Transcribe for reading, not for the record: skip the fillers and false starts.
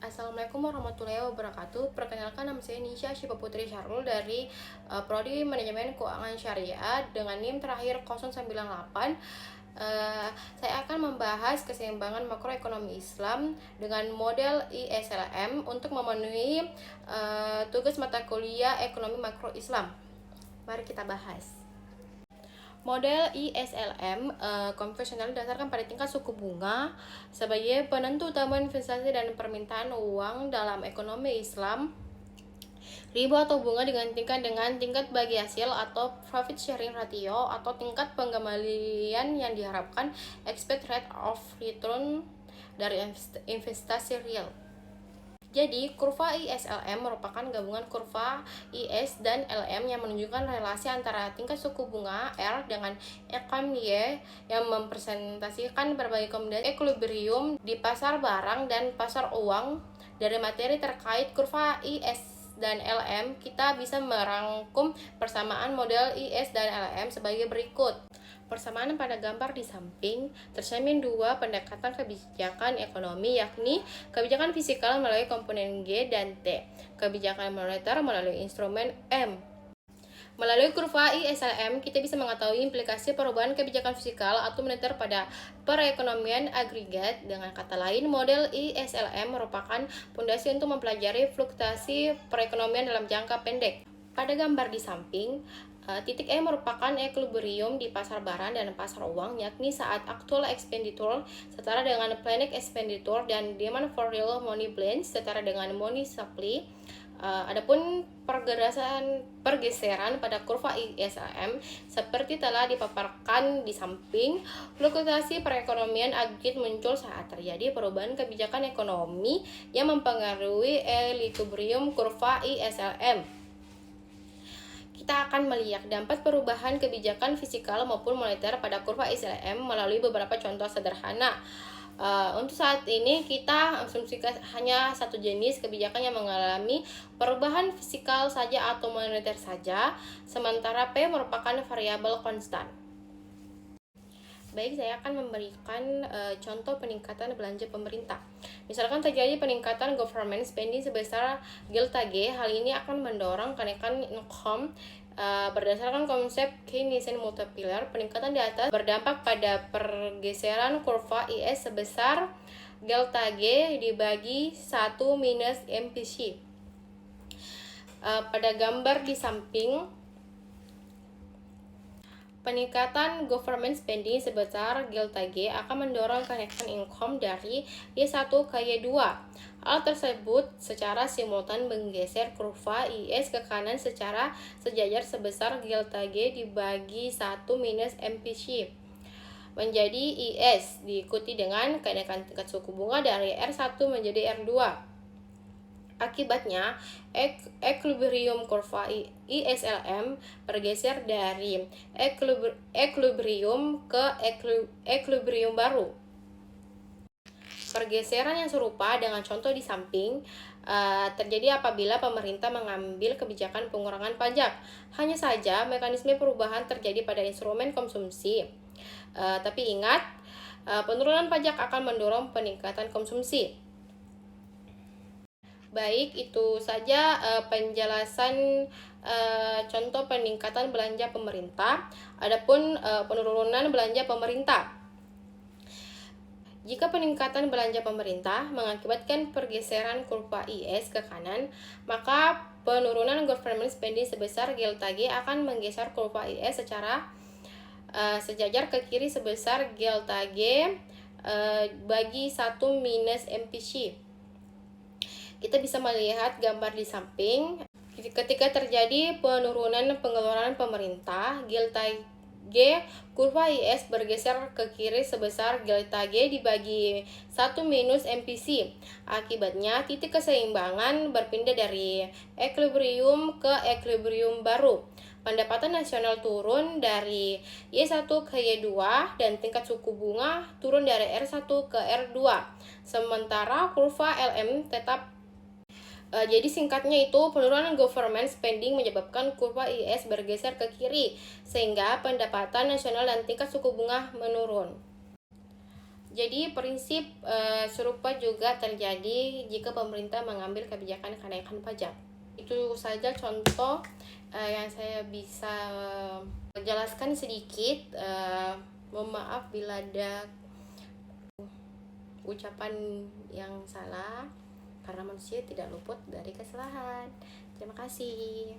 Assalamualaikum warahmatullahi wabarakatuh. Perkenalkan, nama saya Nisha Syifa Putri Syarul dari Prodi Manajemen Keuangan Syariah dengan NIM terakhir 098. Saya akan membahas keseimbangan makroekonomi Islam dengan model ISLM untuk memenuhi tugas mata kuliah Ekonomi Makro Islam. Mari kita bahas. Model ISLM konvensional didasarkan pada tingkat suku bunga sebagai penentu utama investasi dan permintaan uang dalam ekonomi Islam. Riba atau bunga digantikan dengan tingkat bagi hasil atau profit sharing ratio atau tingkat penggembalian yang diharapkan expected rate of return dari investasi real. Jadi, kurva ISLM merupakan gabungan kurva IS dan LM yang menunjukkan relasi antara tingkat suku bunga R dengan ekm Y yang mempresentasikan berbagai kombinasi equilibrium di pasar barang dan pasar uang. Dari materi terkait kurva IS dan LM, kita bisa merangkum persamaan model IS dan LM sebagai berikut. Persamaan pada gambar di samping tercermin dua pendekatan kebijakan ekonomi, yakni kebijakan fiskal melalui komponen G dan T, kebijakan moneter melalui instrumen M. Melalui kurva ISLM, kita bisa mengetahui implikasi perubahan kebijakan fiskal atau moneter pada perekonomian agregat. Dengan kata lain, model ISLM merupakan fondasi untuk mempelajari fluktuasi perekonomian dalam jangka pendek. Pada gambar di samping, titik E merupakan equilibrium di pasar barang dan pasar uang, yakni saat actual expenditure setara dengan planned expenditure dan demand for real money balance setara dengan money supply. Adapun pergeseran pada kurva ISLM seperti telah dipaparkan di samping, fluktuasi perekonomian agregat muncul saat terjadi perubahan kebijakan ekonomi yang mempengaruhi equilibrium kurva ISLM. Kita akan melihat dampak perubahan kebijakan fiskal maupun moneter pada kurva ISLM melalui beberapa contoh sederhana. Untuk saat ini kita asumsikan hanya satu jenis kebijakan yang mengalami perubahan fiskal saja atau moneter saja, sementara P merupakan variabel konstan. Baik, saya akan memberikan contoh peningkatan belanja pemerintah. Misalkan terjadi peningkatan government spending sebesar delta G, hal ini akan mendorong kenaikan income. Berdasarkan konsep Keynesian multiplier, peningkatan di atas berdampak pada pergeseran kurva IS sebesar delta G dibagi 1 minus MPC. Pada gambar di samping, peningkatan government spending sebesar delta G akan mendorong kenaikan income dari Y1 ke Y2. Hal tersebut secara simultan menggeser kurva IS ke kanan secara sejajar sebesar delta G dibagi 1 minus MPC menjadi IS, diikuti dengan kenaikan tingkat suku bunga dari R1 menjadi R2. Akibatnya, equilibrium kurva ISLM bergeser dari equilibrium ke equilibrium baru. Pergeseran yang serupa dengan contoh di samping terjadi apabila pemerintah mengambil kebijakan pengurangan pajak. Hanya saja mekanisme perubahan terjadi pada instrumen konsumsi. Tapi ingat, penurunan pajak akan mendorong peningkatan konsumsi. Baik, itu saja penjelasan contoh peningkatan belanja pemerintah. Adapun penurunan belanja pemerintah. Jika peningkatan belanja pemerintah mengakibatkan pergeseran kurva IS ke kanan, maka penurunan government spending sebesar delta G akan menggeser kurva IS secara sejajar ke kiri sebesar delta G bagi 1 minus MPC. Kita bisa melihat gambar di samping. Ketika terjadi penurunan pengeluaran pemerintah, delta G kurva IS bergeser ke kiri sebesar delta G dibagi 1 minus MPC. Akibatnya, titik keseimbangan berpindah dari equilibrium ke equilibrium baru. Pendapatan nasional turun dari Y1 ke Y2 dan tingkat suku bunga turun dari R1 ke R2. Sementara kurva LM tetap. Jadi singkatnya itu, penurunan government spending menyebabkan kurva IS bergeser ke kiri, sehingga pendapatan nasional dan tingkat suku bunga menurun. Jadi prinsip serupa juga terjadi jika pemerintah mengambil kebijakan kenaikan pajak. Itu saja contoh yang saya bisa jelaskan sedikit. Mohon maaf bila ada ucapan yang salah, karena manusia tidak luput dari kesalahan. Terima kasih.